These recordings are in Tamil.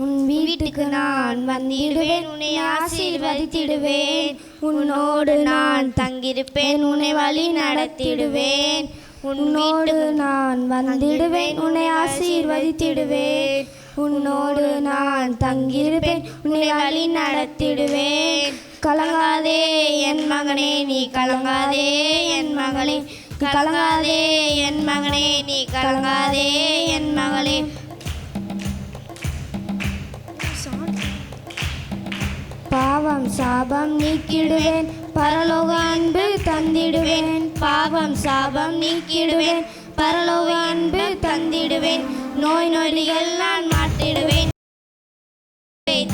உன் வீட்டுக்கு நான் வந்திடுவேன், உன்னை ஆசீர்வதித்திடுவேன். உன்னோடு நான் தங்கியிருப்பேன், உன்னை வழி நடத்திடுவேன். உன்னோடு நான் வந்திடுவேன், உன்னை ஆசீர்வதித்திடுவேன். உன்னோடு நான் தங்கியிருப்பேன், உன்னை வழி நடத்திடுவேன். கலங்காதே என் மகனே, நீ கலங்காதே என் மகளே. கலங்காதே என் மகனே, நீ கலங்காதே என் மகளே. பாவம் சாபம் நீக்கிடுவேன், பரலோக அன்பு தந்திடுவேன். பாவம் சாபம் நீக்கிடுவேன், பரலோக அன்பு தந்திடுவேன். நோய் நொடிகள் நான் மாற்றிடுவேன்,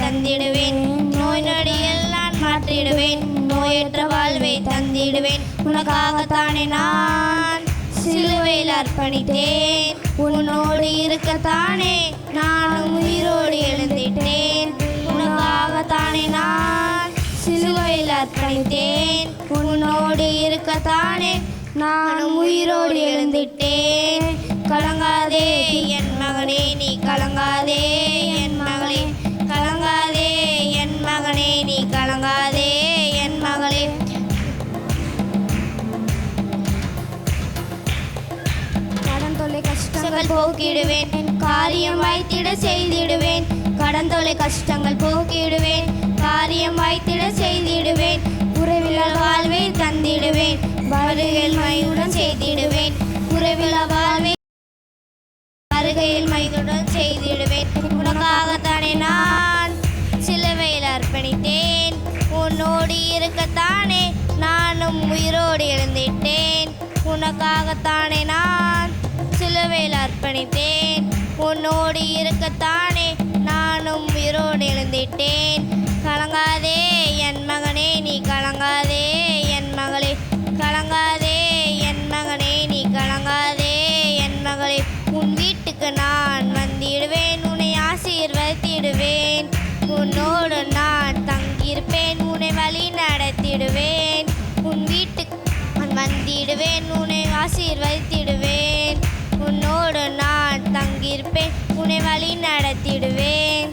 தந்திடுவேன். நோய் நொடிகள் நான் மாற்றிடுவேன், நோயற்ற வாழ்வை தந்திடுவேன். உனக்காகத்தானே நான் சிலுவையில் அர்ப்பணித்தேன். உன்னோடு இருக்கத்தானே நானும் உயிரோடு எழுந்திட்டேன். உனக்காகத்தானே நான் சிலுவையில் அர்ப்பணித்தேன். உன்னோடு இருக்கத்தானே நானும் உயிரோடு எழுந்திட்டேன். கலங்காதே என் மகனே, நீ கலங்காதே என் மகளே. கலங்காதே என் மகனே, நீ கலங்காதே என் மகளே. கடன் தொல்லை கஷ்டங்கள் போக்கிடுவேன், காரியம் வாய்த்திட செய்திடுவேன். கடன் தொல்லை கஷ்டங்கள் போக்கிடுவேன், காரியம் வாய்த்திட செய்திடுவேன். உறவில வாழ்வை தந்திடுவேன், வருகையில் மையுடன் செய்திடுவேன். உறவில வாழ்வை வருகையில் மையுடன் செய்திடுவேன். உனக்காகத்தானே நான் சிலுவையில் அர்ப்பணித்தேன். உன்னோடு இருக்கத்தானே நானும் உயிரோடு எழுந்திட்டேன். உனக்காகத்தானே நான் சிலுவையில் அர்ப்பணித்தேன். உன்னோடு இருக்கத்தானே நானும் உயிரோடு எழுந்திட்டேன். கலங்காதே என் மகனே, நீ கலங்காதே என் மகளே. கலங்காதே என் மகனே, நீ கலங்காதே என் மகளே. உன் வீட்டுக்கு நான் வந்திடுவேன், உன்னை ஆசீர்வதித்திடுவேன். உன்னோடு நான் தங்கியிருப்பேன், உன்னை வழி நடத்திடுவேன். உன் வீட்டுக்கு நான் வந்திடுவேன், உன்னை ஆசீர்வதித்திடுவேன். உன்னோடு நான் தங்கியிருப்பேன், உன்னை வழி நடத்திடுவேன்.